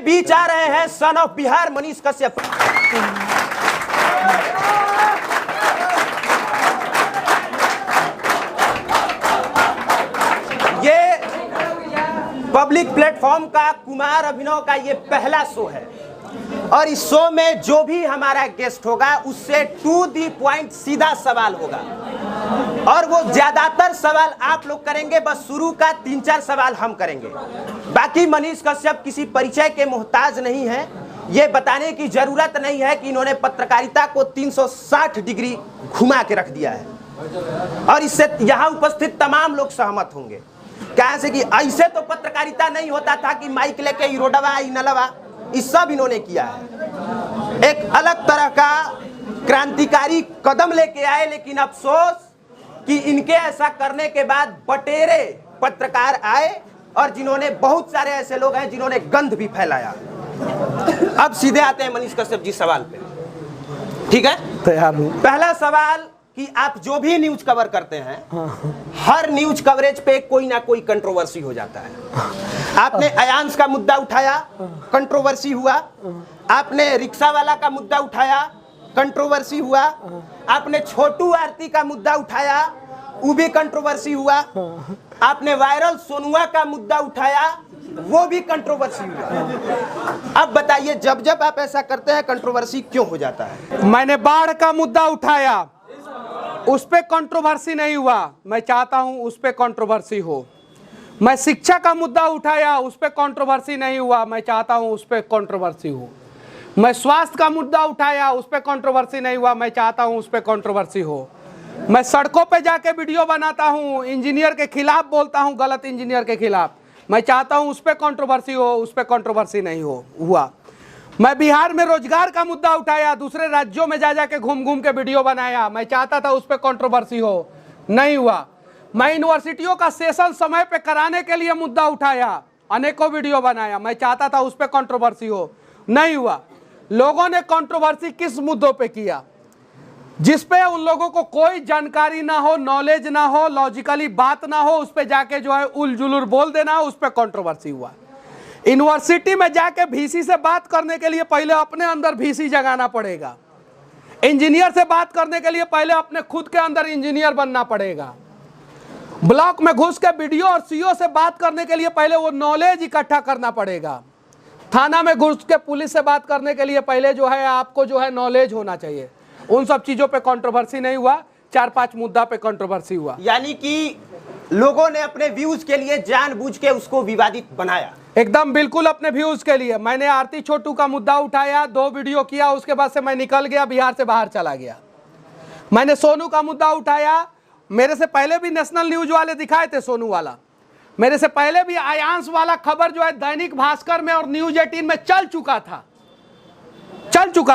बीच आ रहे हैं son of Bihar Manish Kashyap. ये पब्लिक प्लेटफॉर्म का कुमार अभिनव का ये पहला शो है और इस शो में जो भी हमारा गेस्ट होगा उससे टू दी पॉइंट सीधा सवाल होगा और वो ज्यादातर सवाल आप लोग करेंगे, बस शुरू का 3-4 सवाल हम करेंगे। बाकी मनीष कश्यप किसी परिचय के मोहताज नहीं है। ये बताने की जरूरत नहीं है कि इन्होंने पत्रकारिता को 360 डिग्री घुमा के रख दिया है और इससे यहाँ उपस्थित तमाम लोग सहमत होंगे। कहाँ से कि ऐसे तो पत्रकारिता नहीं होता था कि माइक लेके इरोडवा इनलवा, इस सब इन्होंने किया है। एक अलग तरह का क्रांतिकारी कदम लेके आए, लेकिन अफसोस कि इनके ऐसा करने के बाद बटेरे पत्रकार आए और जिन्होंने बहुत सारे ऐसे लोग हैं जिन्होंने गंध भी फैलाया। अब सीधे आते हैं मनीष कश्यप जी सवाल पे, ठीक है? तैयार हूं। पहला सवाल कि आप जो भी न्यूज कवर करते हैं, हर न्यूज कवरेज पे कोई ना कोई कंट्रोवर्सी हो जाता है। आपने अयांश का मुद्दा उठाया, कंट्रोवर्सी हुआ। आपने रिक्शा वाला का मुद्दा उठाया, कंट्रोवर्सी हुआ। आपने छोटू आरती का मुद्दा उठाया, वो भी कंट्रोवर्सी हुआ। आपने वायरल सोनुआ का मुद्दा उठाया, वो भी कंट्रोवर्सी हुआ। अब बताइए, जब जब आप ऐसा करते हैं कंट्रोवर्सी क्यों हो जाता है? मैंने बाढ़ का मुद्दा उठाया, उस पे कंट्रोवर्सी नहीं हुआ, मैं चाहता हूं उस पे कंट्रोवर्सी हो। मैं शिक्षा का मुद्दा उठाया, उस पे कंट्रोवर्सी नहीं हुआ, मैं चाहता हूं उस पे कंट्रोवर्सी हो। मैं स्वास्थ्य का मुद्दा उठाया, उस पे कंट्रोवर्सी नहीं हुआ, मैं चाहता हूं उस पे कंट्रोवर्सी हो। मैं सड़कों पे जाके वीडियो बनाता हूं, इंजीनियर के खिलाफ बोलता हूं, गलत इंजीनियर के खिलाफ, मैं चाहता हूं उस पे कंट्रोवर्सी हो, उस पे कंट्रोवर्सी नहीं हुआ। मैं बिहार में रोजगार का मुद्दा उठाया, दूसरे राज्यों में जा जाके घूम घूम के वीडियो बनाया, मैं चाहता था उस पे कंट्रोवर्सी हो, नहीं हुआ। मैं यूनिवर्सिटियों का सेशन समय पे कराने के लिए मुद्दा उठाया, अनेकों वीडियो बनाया, मैं चाहता था उस पे कंट्रोवर्सी हो, नहीं हुआ। लोगों ने कंट्रोवर्सी किस मुद्दों पे किया? जिस पे उन लोगों को कोई जानकारी ना हो, नॉलेज ना हो, लॉजिकली बात ना हो, उस पे जाके जो है उलझुलुल बोल देना, उस पे कंट्रोवर्सी हुआ। यूनिवर्सिटी में जाके वीसी से बात करने के लिए पहले अपने अंदर वीसी जगाना पड़ेगा। इंजीनियर से बात करने के लिए पहले अपने खुद के अंदर इंजीनियर बनना पड़ेगा। ब्लॉक में घुस के बीडीओ और सीओ से बात करने के लिए पहले वो नॉलेज इकट्ठा करना पड़ेगा। थाना में घुस के पुलिस से बात करने के लिए पहले जो है आपको जो है नॉलेज होना चाहिए। उन सब चीजों पे कंट्रोवर्सी नहीं हुआ, 4-5 मुद्दा पे कंट्रोवर्सी हुआ। यानी कि लोगों ने अपने व्यूज के लिए जानबूझ के उसको विवादित बनाया। एकदम बिल्कुल अपने व्यूज के लिए। मैंने आरती छोटू का मुद्दा उठाया, 2 वीडियो किया, उसके बाद से मैं निकल गया, बिहार से बाहर चला गया। मैंने सोनू का मुद्दा उठाया, मेरे से पहले भी नेशनल न्यूज वाले दिखाए थे सोनू वाला, मेरे से पहले भी अयांश वाला खबर जो है दैनिक भास्कर में और न्यूज 18 में चल चुका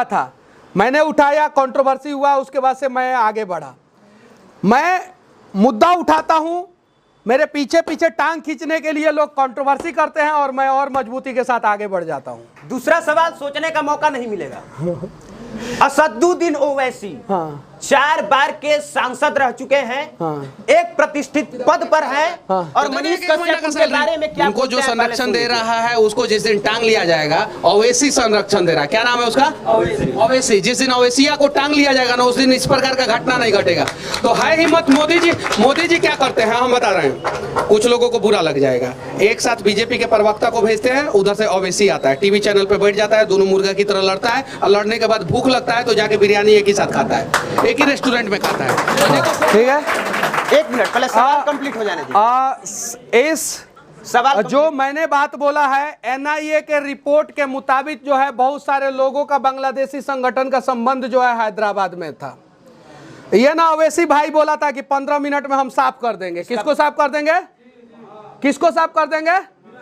था। मैंने उठाया, कंट्रोवर्सी हुआ, उसके बाद से मैं आगे बढ़ा। मैं मुद्दा उठाता हूं, मेरे पीछे पीछे टांग खींचने के लिए लोग कंट्रोवर्सी करते हैं और मैं और मजबूती के साथ आगे बढ़ जाता हूं। दूसरा सवाल सोचने का मौका नहीं मिलेगा। असदुद्दीन ओवैसी 4 बार के सांसद रह चुके हैं, एक प्रतिष्ठित पद पर हैं और मनीष कश्यप के बारे में क्या उनको जो संरक्षण दे रहा है उसको जिस दिन टांग लिया जाएगा, ओवैसी संरक्षण दे रहा है, क्या नाम है उसका? ओवैसी। जिस दिन ओवैसिया को टांग लिया जाएगा ना, उस दिन इस प्रकार का घटना नहीं घटेगा। तो है हिम्मत मोदी जी क्या करते हैं हम बता रहे हैं। कुछ लोगों को बुरा लग जाएगा, एक साथ बीजेपी के प्रवक्ता को भेजते हैं, उधर से ओवैसी आता है, टीवी चैनल पे बैठ जाता है, दोनों मुर्गा की तरह लड़ता है और लड़ने के बाद भूख लगता है तो जाके बिरयानी एक ही साथ खाता है, एक ही रेस्टोरेंट में खाता है। ठीक है, 1 मिनट पहले सवाल कंप्लीट हो जाने दीजिए। इस सवाल जो मैंने बात बोला है, एनआईए के रिपोर्ट के मुताबिक जो है बहुत सारे लोगों का बांग्लादेशी संगठन का संबंध जो है हैदराबाद में था। ये ना ओवैसी भाई बोला था कि 15 मिनट में हम साफ कर देंगे। किसको साफ कर देंगे? किसको साफ कर देंगे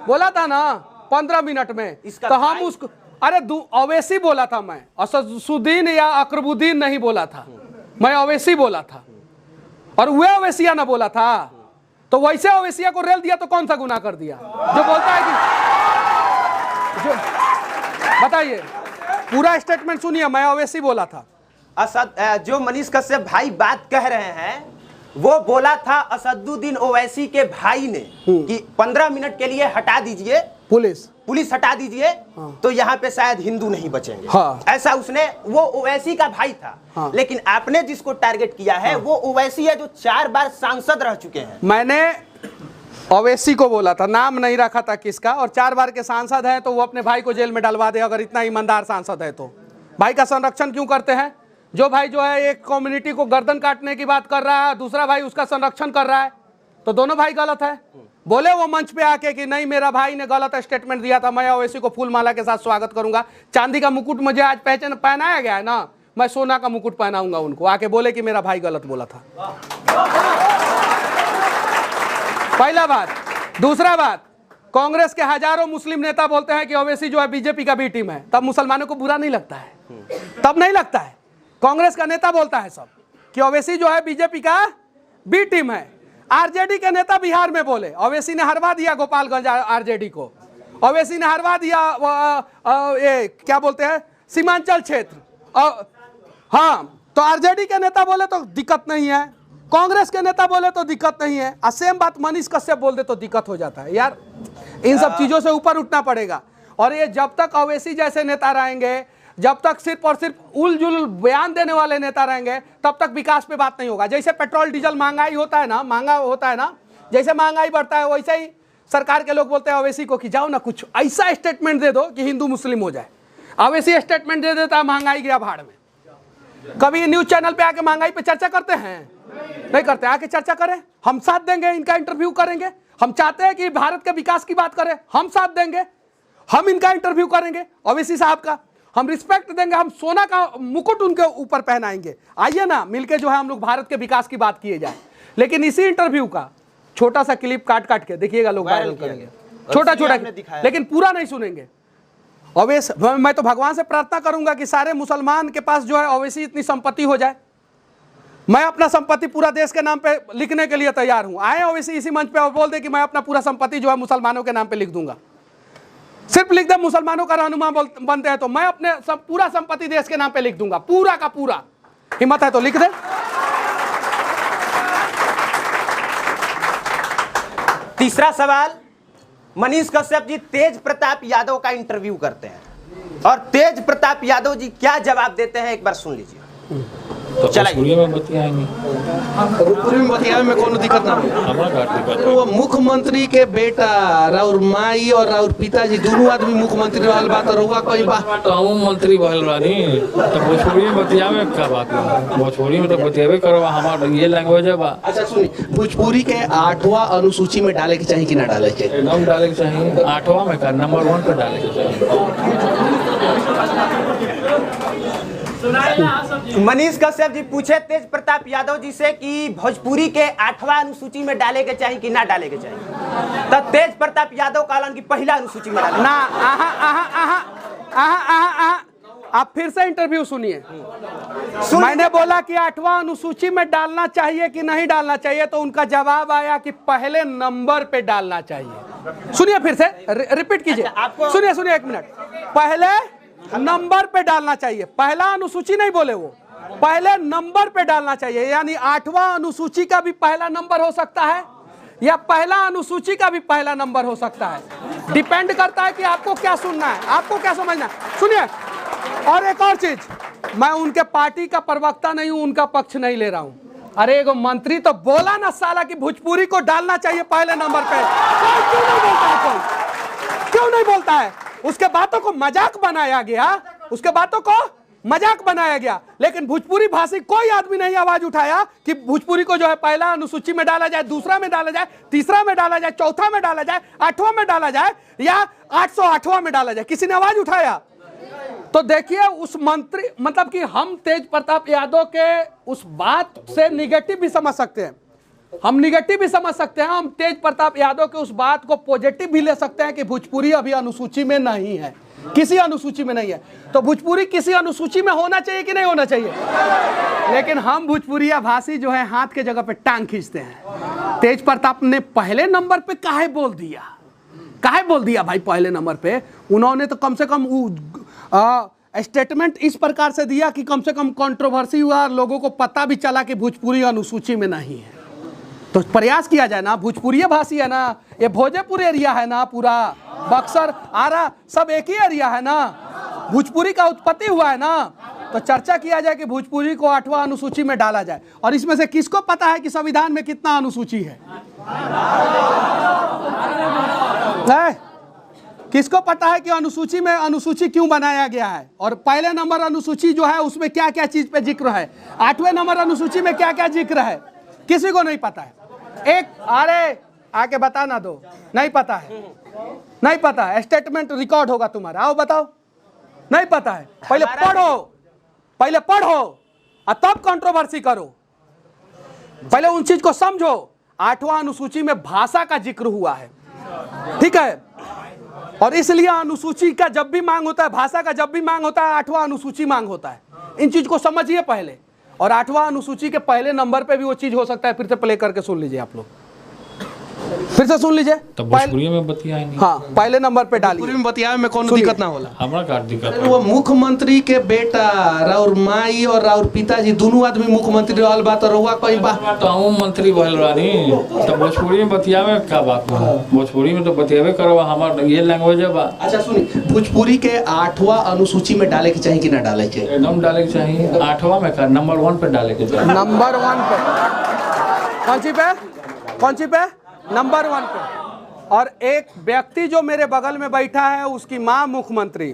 बोला था ना 15 मिनट में। तो हम उसको, अरे ओवैसी बोला था, मैं असदुद्दीन या अकरबुद्दीन नहीं बोला था, मैं ओवैसी बोला था और वे ओवैसिया ना बोला था। तो वैसे ओवैसिया को रेल दिया तो कौन सा गुनाह कर दिया जो बोलता है कि जो, बताइए पूरा स्टेटमेंट सुनिए, मैं ओवैसी बोला था। जो मनीष कश्यप भाई बात कह रहे हैं वो बोला था असदुद्दीन ओवैसी के भाई ने कि 15 मिनट के लिए हटा दीजिए पुलिस हटा दीजिए तो यहाँ पे शायद हिंदू नहीं बचेंगे। हाँ। ऐसा उसने, वो ओवैसी का भाई था। हाँ। लेकिन आपने जिसको टारगेट किया है वो ओवैसी है जो 4 बार सांसद रह चुके हैं। मैंने ओवैसी को बोला था, नाम नहीं रखा था किसका, और 4 बार के सांसद है तो वो अपने भाई को जेल में डलवा दे अगर इतना ईमानदार सांसद है तो। भाई का संरक्षण क्यों करते हैं? जो भाई जो है एक कम्युनिटी को गर्दन काटने की बात कर रहा है, दूसरा भाई उसका संरक्षण कर रहा है, तो दोनों भाई गलत है। बोले वो मंच पे आके कि नहीं मेरा भाई ने गलत स्टेटमेंट दिया था, मैं ओवैसी को फूल माला के साथ स्वागत करूंगा। चांदी का मुकुट मुझे आज पहनाया गया है ना, मैं सोना का मुकुट पहनाऊंगा उनको। आके बोले कि मेरा भाई गलत बोला था। पहला बात। दूसरा बात, कांग्रेस के हजारों मुस्लिम नेता बोलते हैं कि ओवैसी जो है बीजेपी का बी टीम है, तब मुसलमानों को बुरा नहीं लगता है? तब नहीं लगता है। कांग्रेस का नेता बोलता है सब कि ओवैसी जो है बीजेपी का बी टीम है। आरजेडी के नेता बिहार में बोले ओवैसी ने हरवा दिया गोपालगंज आरजेडी को, ओवैसी ने हरवा दिया ये क्या बोलते हैं सीमांचल क्षेत्र। हाँ, तो आरजेडी के नेता बोले तो दिक्कत नहीं है, कांग्रेस के नेता बोले तो दिक्कत नहीं है, और सेम बात मनीष कश्यप बोल दे तो दिक्कत हो जाता है। यार इन सब चीजों से ऊपर उठना पड़ेगा। और ये जब तक ओवैसी जैसे नेता रहेंगे, जब तक सिर्फ और सिर्फ उलझुल बयान देने वाले नेता रहेंगे, तब तक विकास पे बात नहीं होगा। जैसे पेट्रोल डीजल महंगा होता है ना, जैसे महंगाई बढ़ता है वैसे ही सरकार के लोग बोलते हैं ओवैसी को कि जाओ ना कुछ ऐसा स्टेटमेंट दे दो कि हिंदू मुस्लिम हो जाए। ओवैसी स्टेटमेंट दे देता है महंगाई गया भाड़ में। कभी न्यूज चैनल पे आके महंगाई पे चर्चा करते हैं? नहीं करते। आके चर्चा करें, हम साथ देंगे, इनका इंटरव्यू करेंगे। हम चाहते हैं कि भारत के विकास की बात करें, हम साथ देंगे, हम इनका इंटरव्यू करेंगे ओवैसी साहब का, हम रिस्पेक्ट देंगे, हम सोना का मुकुट उनके ऊपर पहनाएंगे। आइए ना मिलके जो है हम लोग भारत के विकास की बात किए जाए। लेकिन इसी इंटरव्यू का छोटा सा क्लिप काट काट के देखिएगा, लोग वायरल करेंगे, छोटा छोटा, लेकिन पूरा नहीं सुनेंगे। ओवैसी, मैं तो भगवान से प्रार्थना करूंगा कि सारे मुसलमान के पास जो है ओवैसी इतनी संपत्ति हो जाए। मैं अपना संपत्ति पूरा देश के नाम पे लिखने के लिए तैयार हूं। आए ओवैसी इसी मंच पे और बोल दे कि मैं अपना पूरा संपत्ति जो है मुसलमानों के नाम पे लिख दूंगा, सिर्फ लिख दे मुसलमानों का रहनुमा बनते हैं तो मैं अपने पूरा संपत्ति देश के नाम पे लिख दूंगा, पूरा का पूरा। हिम्मत है तो लिख दे। तीसरा सवाल, मनीष कश्यप जी तेज प्रताप यादव का इंटरव्यू करते हैं और तेज प्रताप यादव जी क्या जवाब देते हैं, एक बार सुन लीजिए। तो भोजपुरी में बतियाएंगे, भोजपुरी में बतियावे में कोनो दिक्कत ना हो। हमारा घाट दिक्कत वो मुख्यमंत्री के बेटा राउर माई और राउर पिताजी दोनों आदमी मुख्यमंत्री रहल बात और हुआ कोई बात तो हम मंत्री भइल बानी, तो भोजपुरी में बतियावे का बात है? भोजपुरी में तो बतियावे करो, हमारा ये लैंग्वेज है बा। अच्छा सुनिए, भोजपुरी के 8वां अनुसूची में डाले के चाहिए कि ना डाले के चाहिए? एकदम डाले के चाहिए, 8वां में का नंबर 1 पे डाले के चाहिए। मनीष कश्यप जी पूछे तेज प्रताप यादव जी से कि भोजपुरी के 8वां अनुसूची में डाले के चाहिए कि ना डाले के चाहिए, तो तेज प्रताप यादव कहलन कि पहला अनुसूची में डाले ना। आप फिर से इंटरव्यू सुनिए। मैंने बोला कि 8वां अनुसूची में डालना चाहिए कि नहीं डालना चाहिए, तो उनका जवाब आया कि पहले नंबर पे डालना चाहिए। सुनिए फिर से, रिपीट कीजिए। सुनिए 1 मिनट। पहले नंबर पे डालना चाहिए, पहला अनुसूची नहीं बोले वो, पहले नंबर पे डालना चाहिए। यानी 8वां अनुसूची का भी पहला नंबर हो सकता है या पहला अनुसूची का भी पहला नंबर हो सकता है। डिपेंड करता है कि आपको क्या सुनना है, आपको क्या समझना है। सुनिए, और एक और चीज, मैं उनके पार्टी का प्रवक्ता नहीं हूं, उनका पक्ष नहीं ले रहा हूं। अरे एगो मंत्री तो बोला ना साला कि भोजपुरी को डालना चाहिए पहले नंबर पे, क्यों नहीं बोलता है? कोई क्यों नहीं बोलता है? उसके बातों को मजाक बनाया गया, उसके बातों को मजाक बनाया गया, लेकिन भोजपुरी भाषी कोई आदमी नहीं आवाज उठाया कि भोजपुरी को जो है पहला अनुसूची में डाला जाए, दूसरा में डाला जाए, तीसरा में डाला जाए, चौथा में डाला जाए, 8वां में डाला जाए या 808वां में डाला जाए। किसी ने आवाज उठाया? तो देखिए उस मंत्री, मतलब कि हम तेज प्रताप यादव के उस बात से निगेटिव भी समझ सकते हैं, हम निगेटिव भी समझ सकते हैं, हम तेज प्रताप यादव के उस बात को पॉजिटिव भी ले सकते हैं कि भोजपुरी अभी अनुसूची में नहीं है, किसी अनुसूची में नहीं है। तो भोजपुरी किसी अनुसूची में होना चाहिए कि नहीं होना चाहिए? लेकिन हम भोजपुरिया भाषी जो है हाथ के जगह पे टांग खींचते हैं। तेज प्रताप ने पहले नंबर पे काहे बोल दिया, काहे बोल दिया भाई पहले नंबर पे? उन्होंने तो कम से कम स्टेटमेंट इस प्रकार से दिया कि कम से कम कंट्रोवर्सी हुआ, लोगों को पता भी चला कि भोजपुरी अनुसूची में नहीं है। तो प्रयास किया जाए ना, भोजपुरी भाषी है ना, ये भोजपुर एरिया है ना पूरा, बक्सर, आरा सब एक ही एरिया है ना, भोजपुरी का उत्पत्ति हुआ है ना, तो चर्चा किया जाए कि भोजपुरी को 8वां अनुसूची में डाला जाए। और इसमें से किसको पता है कि संविधान में कितना अनुसूची है? किसको पता है कि अनुसूची में अनुसूची क्यों बनाया गया है, और पहले नंबर अनुसूची जो है उसमें क्या क्या चीज पे जिक्र है, 8वें नंबर अनुसूची में क्या क्या जिक्र है? किसी को नहीं पता है। एक अरे आके बता ना दो, नहीं पता है, नहीं पता है, स्टेटमेंट रिकॉर्ड होगा तुम्हारा, आओ बताओ, नहीं पता है। पहले पढ़ो, पहले पढ़ो और तब कंट्रोवर्सी करो, पहले उन चीज को समझो। 8वां अनुसूची में भाषा का जिक्र हुआ है, ठीक है, और इसलिए अनुसूची का जब भी मांग होता है, भाषा का जब भी मांग होता है, 8वां अनुसूची मांग होता है। इन चीज को समझिए पहले, और 8वां अनुसूची के पहले नंबर पे भी वो चीज हो सकता है। फिर से प्ले करके सुन लीजिए आप लोग, फिर से सुन लीजिए। तो भोजपुरी में बतियाए नहीं। हाँ, पहले नंबर पे डालिए। पूरी में बतियावे में कोनो दिक्कत ना होला। हमरा का दिक्कत है। वो मुख्यमंत्री के बेटा राउर माई और राउर पिताजी दोनों आदमी मुख्यमंत्री रहल बा, तो रहुआ कहीं बा तो हम मंत्री भइल रानी, तो भोजपुरी में बतियावे का बात बा? भोजपुरी में तो बतियावे करो, हमार ये लैंग्वेज बा। अच्छा सुनी, भोजपुरी के 8वां अनुसूची में डाले के चाहिए कि ना डाले के? एकदम डाले के चाहिए। 8वां में का नंबर 1 पे डाले के चाहिए। नंबर 1 पे, कौन सी पे, कौन सी पे? नंबर 1 पे। और एक व्यक्ति जो मेरे बगल में बैठा है, उसकी माँ मुख्यमंत्री,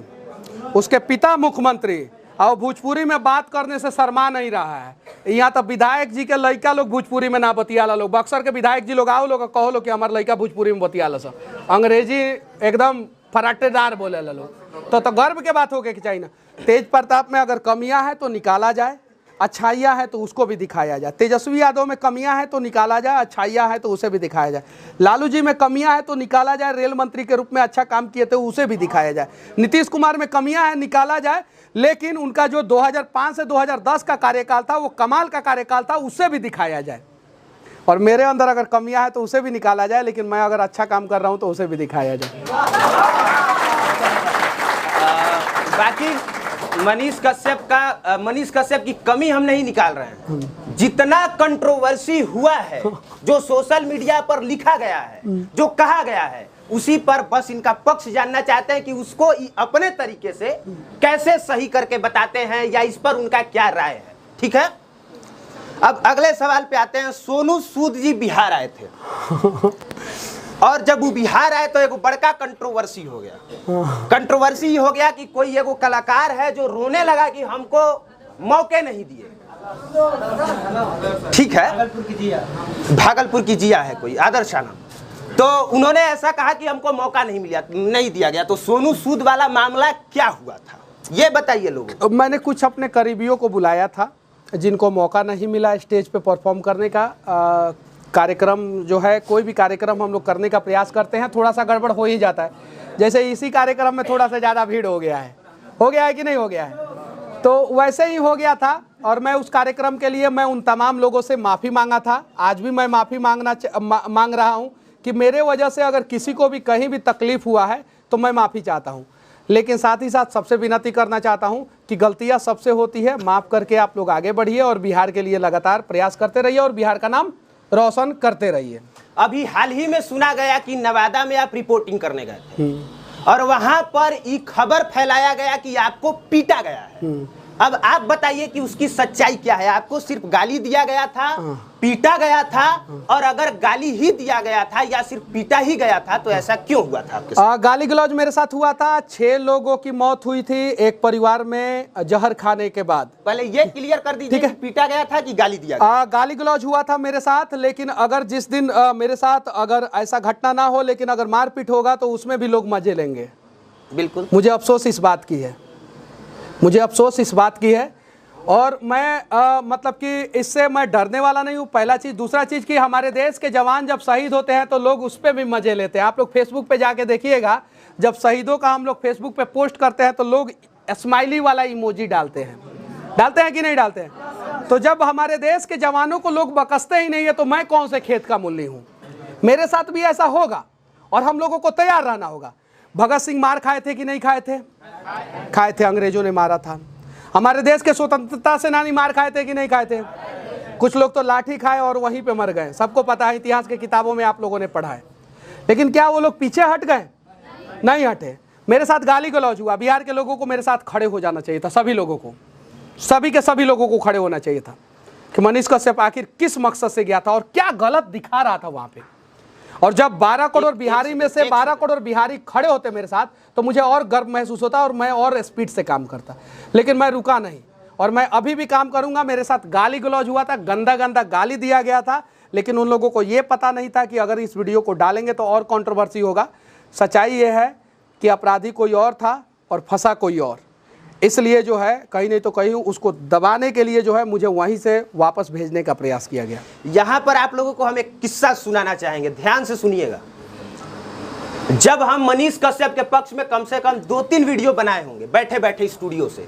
उसके पिता मुख्यमंत्री, और भोजपुरी में बात करने से शर्मा नहीं रहा है। यहाँ तो विधायक जी के लड़का लोग भोजपुरी में ना बतियाला लोग, बक्सर के विधायक जी लोग आओ लोग कहो लो कि हमारे लड़का भोजपुरी में बतियाला सब, अंग्रेजी एकदम फराटेदार बोले ला लोग, तो गर्व के बात होके कि चाहिए ना। तेज प्रताप में अगर कमियां हैं तो निकाला जाए, अच्छाइयाँ है तो उसको भी दिखाया जाए। तेजस्वी यादव में कमियां हैं तो निकाला जाए, अच्छाइयाँ है तो उसे भी दिखाया जाए। लालू जी में कमियां हैं तो निकाला जाए, रेल मंत्री के रूप में अच्छा काम किए थे उसे भी दिखाया जाए। नीतीश कुमार में कमियां हैं, निकाला जाए, लेकिन उनका जो 2005 से 2010 का कार्यकाल था वो कमाल का कार्यकाल था, उसे भी दिखाया जाए। और मेरे अंदर अगर कमियां हैं तो उसे भी निकाला जाए, लेकिन मैं अगर अच्छा काम कर रहा हूं तो उसे भी दिखाया जाए। बाकी मनीष कश्यप की कमी हम नहीं निकाल रहे हैं। जितना कंट्रोवर्सी हुआ है, जो सोशल मीडिया पर लिखा गया है, जो कहा गया है, उसी पर बस इनका पक्ष जानना चाहते हैं कि उसको अपने तरीके से कैसे सही करके बताते हैं, या इस पर उनका क्या राय है। ठीक है, अब अगले सवाल पे आते हैं। सोनू सूद जी बिहार आए थे और जब वो बिहार आए तो एक बड़का कंट्रोवर्सी हो गया। कंट्रोवर्सी हो गया कि कोई एगो कलाकार है जो रोने लगा कि हमको मौके नहीं दिए। ठीक है, भागलपुर की जिया है कोई आदर्शा नाम, तो उन्होंने ऐसा कहा कि हमको मौका नहीं दिया गया। तो सोनू सूद वाला मामला क्या हुआ था, ये बताइए लोगों। मैंने कुछ अपने करीबियों को बुलाया था जिनको मौका नहीं मिला स्टेज पे परफॉर्म करने का। कार्यक्रम जो है, कोई भी कार्यक्रम हम लोग करने का प्रयास करते हैं, थोड़ा सा गड़बड़ हो ही जाता है। जैसे इसी कार्यक्रम में थोड़ा सा ज़्यादा भीड़ हो गया है कि नहीं हो गया है, तो वैसे ही हो गया था। और मैं उस कार्यक्रम के लिए मैं उन तमाम लोगों से माफ़ी मांगा था। आज भी मैं माफ़ी मांग रहा हूँ कि मेरे वजह से अगर किसी को भी कहीं भी तकलीफ़ हुआ है तो मैं माफ़ी चाहता हूँ। लेकिन साथ ही साथ सबसे विनती करना चाहता हूँ कि गलतियाँ सबसे होती है, माफ़ करके आप लोग आगे बढ़िए और बिहार के लिए लगातार प्रयास करते रहिए और बिहार का नाम रोशन करते रहिए। अभी हाल ही में सुना गया कि नवादा में आप रिपोर्टिंग करने गए थे और वहां पर ये खबर फैलाया गया कि आपको पीटा गया है। अब आप बताइए कि उसकी सच्चाई क्या है। आपको सिर्फ गाली दिया गया था, पीटा गया था, और अगर गाली ही दिया गया था या सिर्फ पीटा ही गया था तो ऐसा क्यों हुआ था आपके साथ? गाली गलौज मेरे साथ हुआ था। 6 लोगों की मौत हुई थी एक परिवार में जहर खाने के बाद। पहले ये क्लियर कर दीजिए कि पीटा गया था कि गाली दिया गया? गाली गलौज हुआ था मेरे साथ, लेकिन अगर जिस दिन मेरे साथ अगर ऐसा घटना ना हो, लेकिन अगर मारपीट होगा तो उसमें भी लोग मजे लेंगे। बिल्कुल, मुझे अफसोस इस बात की है, मुझे अफसोस इस बात की है। और मैं मतलब कि इससे मैं डरने वाला नहीं हूँ, पहला चीज़। दूसरा चीज़ कि हमारे देश के जवान जब शहीद होते हैं तो लोग उस पर भी मज़े लेते हैं। आप लोग फेसबुक पे जाके देखिएगा, जब शहीदों का हम लोग फेसबुक पे पोस्ट करते हैं तो लोग स्माइली वाला इमोजी डालते हैं कि नहीं डालते हैं? तो जब हमारे देश के जवानों को लोग बकसते ही नहीं है तो मैं कौन से खेत का मूल्य हूँ? मेरे साथ भी ऐसा होगा और हम लोगों को तैयार रहना होगा। भगत सिंह मार खाए थे कि नहीं खाए थे? खाए थे, अंग्रेजों ने मारा था। हमारे देश के स्वतंत्रता सेनानी मार खाए थे कि नहीं खाए थे? कुछ लोग तो लाठी खाए और वहीं पे मर गए, सबको पता है, इतिहास के किताबों में आप लोगों ने पढ़ा है। लेकिन क्या वो लोग पीछे हट गए? नहीं हटे। मेरे साथ गाली गलौज हुआ, बिहार के लोगों को मेरे साथ खड़े हो जाना चाहिए था, सभी लोगों को, सभी के सभी लोगों को खड़े होना चाहिए था कि मनीष कश्यप आखिर किस मकसद से गया था और क्या गलत दिखा रहा था वहां पे। और जब 12 करोड़ बिहारी में से 12 करोड़ बिहारी खड़े होते मेरे साथ तो मुझे और गर्व महसूस होता और मैं और स्पीड से काम करता, लेकिन मैं रुका नहीं और मैं अभी भी काम करूंगा। मेरे साथ गाली गलौज हुआ था, गंदा गंदा गाली दिया गया था, लेकिन उन लोगों को ये पता नहीं था कि अगर इस वीडियो को डालेंगे तो और कंट्रोवर्सी होगा। सच्चाई ये है कि अपराधी कोई और था और फंसा कोई और, इसलिए जो है कहीं नहीं तो कहीं उसको दबाने के लिए जो है मुझे वहीं से वापस भेजने का प्रयास किया गया। यहां पर आप लोगों को हम एक किस्सा सुनाना चाहेंगे, ध्यान से सुनिएगा। जब हम मनीष कश्यप के पक्ष में कम से कम 2-3 वीडियो बनाए होंगे बैठे बैठे स्टूडियो से,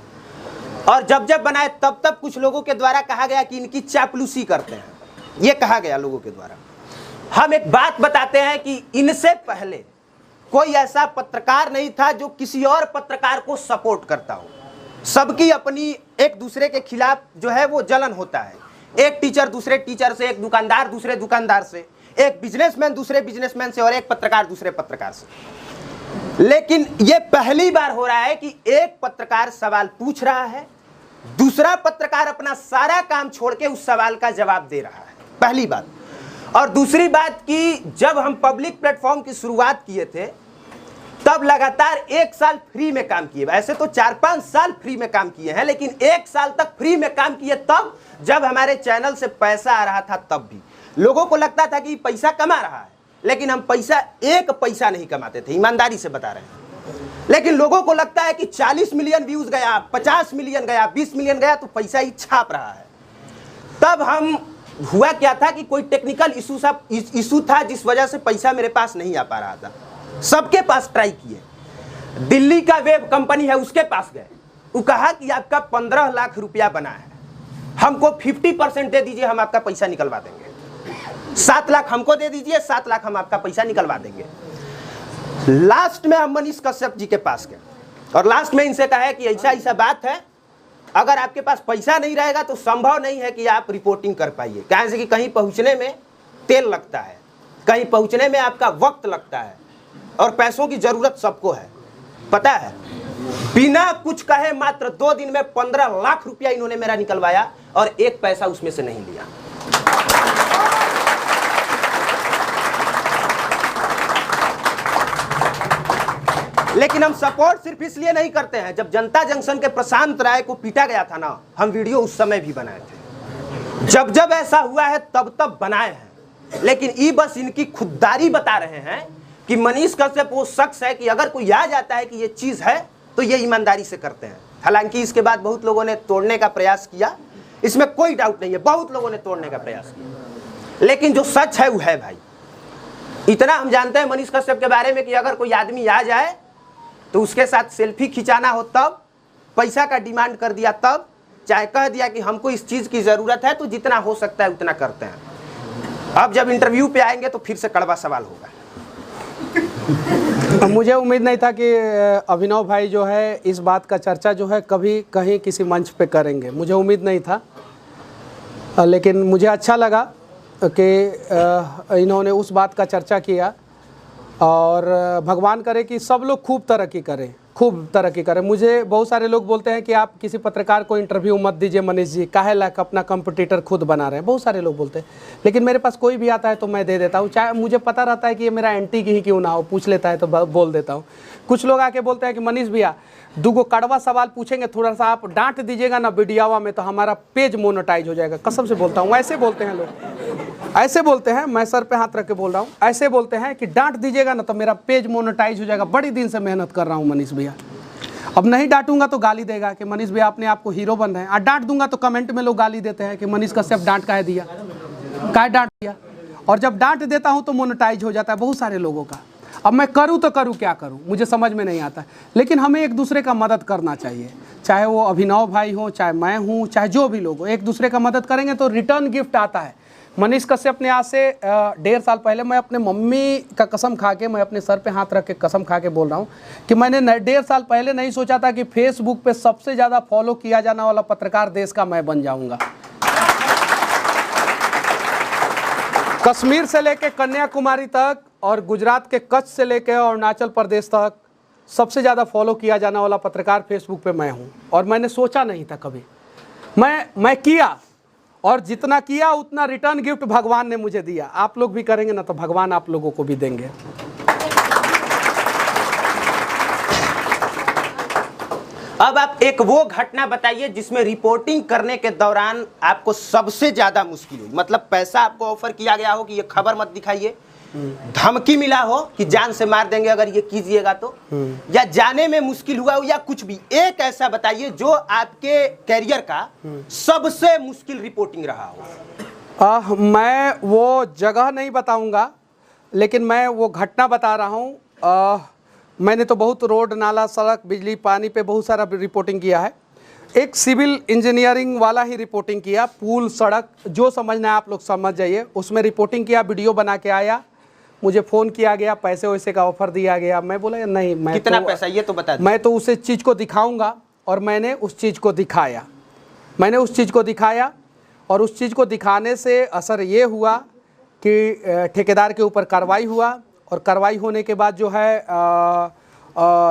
और जब जब बनाए तब तब कुछ लोगों के द्वारा कहा गया कि इनकी चापलूसी करते हैं, ये कहा गया लोगों के द्वारा। हम एक बात बताते हैं कि इनसे पहले कोई ऐसा पत्रकार नहीं था जो किसी और पत्रकार को सपोर्ट करता हो। सबकी अपनी एक दूसरे के खिलाफ जो है वो जलन होता है, एक टीचर दूसरे टीचर से, एक दुकानदार दूसरे दुकानदार से, एक बिजनेसमैन दूसरे बिजनेसमैन से और एक पत्रकार दूसरे पत्रकार से। लेकिन ये पहली बार हो रहा है कि एक पत्रकार सवाल पूछ रहा है, दूसरा पत्रकार अपना सारा काम छोड़ के उस सवाल का जवाब दे रहा है, पहली बात। और दूसरी बात कि जब हम पब्लिक प्लेटफॉर्म की शुरुआत किए थे तब लगातार 1 साल फ्री में काम किए। ऐसे तो 4-5 साल फ्री में काम किए हैं, लेकिन 1 साल तक फ्री में काम किए तब जब हमारे चैनल से पैसा आ रहा था। तब भी लोगों को लगता था कि पैसा कमा रहा है, लेकिन हम पैसा 1 पैसा नहीं कमाते थे, ईमानदारी से बता रहे हैं। लेकिन लोगों को लगता है कि 40 मिलियन व्यूज गया, 50 मिलियन गया, 20 मिलियन गया तो पैसा ही छाप रहा है। तब हम हुआ क्या था कि कोई टेक्निकल इशू था जिस वजह से पैसा मेरे पास नहीं आ पा रहा था। सबके पास ट्राई किए, दिल्ली का वेब कंपनी है उसके पास गए, वो कहा कि आपका 15 लाख रुपया बना है, हमको 50% दे दीजिए, हम आपका पैसा निकलवा देंगे। 7 लाख हमको दे दीजिए, 7 लाख हम आपका पैसा निकलवा देंगे। लास्ट में हम मनीष कश्यप जी के पास गए और लास्ट में इनसे कहा कि ऐसा ऐसा बात है, अगर आपके पास पैसा नहीं रहेगा तो संभव नहीं है कि आप रिपोर्टिंग कर पाइए, कहीं से कि कहीं पहुंचने में तेल लगता है, कहीं पहुंचने में आपका वक्त लगता है और पैसों की जरूरत सबको है, पता है। बिना कुछ कहे मात्र 2 दिन में 15 लाख रुपया इन्होंने मेरा निकलवाया और 1 पैसा उसमें से नहीं लिया। लेकिन हम सपोर्ट सिर्फ इसलिए नहीं करते हैं, जब जनता जंक्शन के प्रशांत राय को पीटा गया था ना, हम वीडियो उस समय भी बनाए थे। जब जब ऐसा हुआ है तब तब बनाए हैं, लेकिन ये बस इनकी खुददारी बता रहे हैं कि मनीष कश्यप वो शख्स है कि अगर कोई आ जाता है कि ये चीज़ है तो ये ईमानदारी से करते हैं। हालांकि इसके बाद बहुत लोगों ने तोड़ने का प्रयास किया, इसमें कोई डाउट नहीं है, बहुत लोगों ने तोड़ने का प्रयास किया, लेकिन जो सच है वो है भाई। इतना हम जानते हैं मनीष कश्यप के बारे में कि अगर कोई आदमी आ जाए तो उसके साथ सेल्फी खिंचाना हो तब, पैसा का डिमांड कर दिया तब, चाहे कह दिया कि हमको इस चीज़ की ज़रूरत है तो जितना हो सकता है उतना करते हैं। अब जब इंटरव्यू पे आएंगे तो फिर से कड़वा सवाल होगा। मुझे उम्मीद नहीं था कि अभिनव भाई जो है इस बात का चर्चा जो है कभी कहीं किसी मंच पे करेंगे, मुझे उम्मीद नहीं था, लेकिन मुझे अच्छा लगा कि इन्होंने उस बात का चर्चा किया। और भगवान करे कि सब लोग खूब तरक्की करें, खूब तरक्की करें। मुझे बहुत सारे लोग बोलते हैं कि आप किसी पत्रकार को इंटरव्यू मत दीजिए मनीष जी, काहे लायक अपना कंपटीटर खुद बना रहे हैं, बहुत सारे लोग बोलते हैं। लेकिन मेरे पास कोई भी आता है तो मैं दे देता हूँ, चाहे मुझे पता रहता है कि ये मेरा एंटी ही क्यों ना हो, पूछ लेता है तो बोल देता हूँ। कुछ लोग आके बोलते हैं कि मनीष भैया 2 कड़वा सवाल पूछेंगे, थोड़ा सा आप डांट दीजिएगा ना वीडियोवा में तो हमारा पेज मोनेटाइज हो जाएगा। कसम से बोलता हूँ, ऐसे बोलते हैं लोग, ऐसे बोलते हैं, मैं सर पे हाथ रख के बोल रहा हूँ, ऐसे बोलते हैं कि डांट दीजिएगा ना तो मेरा पेज मोनेटाइज हो जाएगा। बड़ी दिन से मेहनत कर रहा हूँ मनीष भैया, अब नहीं डांटूंगा तो गाली देगा कि मनीष भैया अपने आप को हीरो बन रहे हैं, और डांट दूंगा तो कमेंट में लोग गाली देते हैं कि मनीष कश्यप डांट काहे दिया, काहे डांट दिया। और जब डांट देता हूँ तो मोनेटाइज हो जाता है बहुत सारे लोगों का। अब मैं करूँ तो करूँ क्या करूँ, मुझे समझ में नहीं आता। लेकिन हमें एक दूसरे का मदद करना चाहिए, चाहे वो अभिनव भाई हो, चाहे मैं हूँ, चाहे जो भी लोग हो, एक दूसरे का मदद करेंगे तो रिटर्न गिफ्ट आता है। मनीष कश्यप ने आज से 1.5 साल पहले, मैं अपने मम्मी का कसम खा के, मैं अपने सर पे हाथ रख के कसम खा के बोल रहा हूँ कि मैंने 1.5 साल पहले नहीं सोचा था कि फेसबुक पे सबसे ज़्यादा फॉलो किया जाने वाला पत्रकार देश का मैं बन जाऊँगा। कश्मीर से लेके कन्याकुमारी तक और गुजरात के कच्छ से लेकर अरुणाचल प्रदेश तक सबसे ज़्यादा फॉलो किया जाने वाला पत्रकार फेसबुक पे मैं हूँ। और मैंने सोचा नहीं था कभी, मैं किया, और जितना किया उतना रिटर्न गिफ्ट भगवान ने मुझे दिया। आप लोग भी करेंगे ना तो भगवान आप लोगों को भी देंगे। अब आप एक वो घटना बताइए जिसमें रिपोर्टिंग करने के दौरान आपको सबसे ज्यादा मुश्किल हुई, मतलब पैसा आपको ऑफर किया गया हो कि ये खबर मत दिखाइए, धमकी मिला हो कि जान से मार देंगे अगर ये कीजिएगा तो, या जाने में मुश्किल हुआ हो, या कुछ भी एक ऐसा बताइए जो आपके कैरियर का सबसे मुश्किल रिपोर्टिंग रहा हो। मैं वो जगह नहीं बताऊंगा, लेकिन मैं वो घटना बता रहा हूँ। मैंने तो बहुत रोड, नाला, सड़क, बिजली, पानी पे बहुत सारा रिपोर्टिंग किया है। एक सिविल इंजीनियरिंग वाला ही रिपोर्टिंग किया, पुल, सड़क, जो समझना है आप लोग समझ जाइए, उसमें रिपोर्टिंग किया, वीडियो बना के आया, मुझे फ़ोन किया गया, पैसे वैसे का ऑफ़र दिया गया। मैं बोला नहीं, मैं कितना पैसा ये तो बता दीजिए। मैं तो उस चीज़ को दिखाऊंगा, और मैंने उस चीज़ को दिखाया। मैंने उस चीज़ को दिखाया, और उस चीज़ को दिखाने से असर ये हुआ कि ठेकेदार के ऊपर कार्रवाई हुआ, और कार्रवाई होने के बाद जो है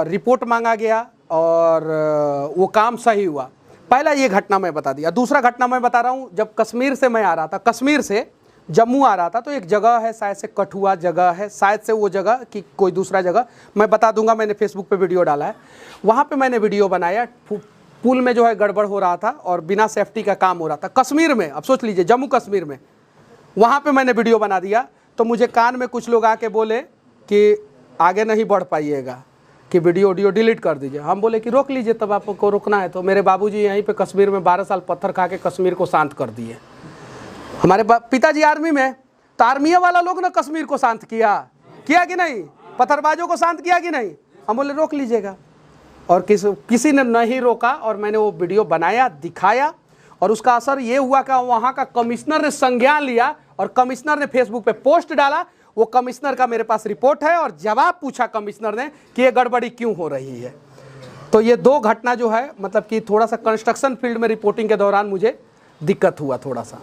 रिपोर्ट मांगा गया, और वो काम सही हुआ। पहला ये घटना मैं बता दिया। दूसरा घटना मैं बता रहा हूँ, जब कश्मीर से मैं आ रहा था, कश्मीर से जम्मू आ रहा था, तो एक जगह है शायद से कठुआ जगह है, शायद से वो जगह कि कोई दूसरा जगह, मैं बता दूंगा, मैंने फेसबुक पे वीडियो डाला है। वहाँ पे मैंने वीडियो बनाया, पुल में जो है गड़बड़ हो रहा था और बिना सेफ्टी का काम हो रहा था कश्मीर में। अब सोच लीजिए, जम्मू कश्मीर में, वहाँ पे मैंने वीडियो बना दिया। तो मुझे कान में कुछ लोग आके बोले कि आगे नहीं बढ़ पाइएगा, कि वीडियो डिलीट कर दीजिए। हम बोले कि रोक लीजिए, तब आपको रोकना है। तो मेरे बाबूजी यहीं पे कश्मीर में 12 साल पत्थर खा के कश्मीर को शांत कर दिए। हमारे पिताजी आर्मी में, तो आर्मी वाला लोग ना कश्मीर को शांत किया कि नहीं, पत्थरबाजों को शांत किया कि नहीं। हम बोले रोक लीजिएगा, और किसी ने नहीं रोका, और मैंने वो वीडियो बनाया, दिखाया, और उसका असर ये हुआ कि वहाँ का कमिश्नर ने संज्ञान लिया, और कमिश्नर ने फेसबुक पे पोस्ट डाला। वो कमिश्नर का मेरे पास रिपोर्ट है, और जवाब पूछा कमिश्नर ने कि ये गड़बड़ी क्यों हो रही है। तो ये दो घटना जो है, मतलब कि थोड़ा सा कंस्ट्रक्शन फील्ड में रिपोर्टिंग के दौरान मुझे दिक्कत हुआ थोड़ा सा।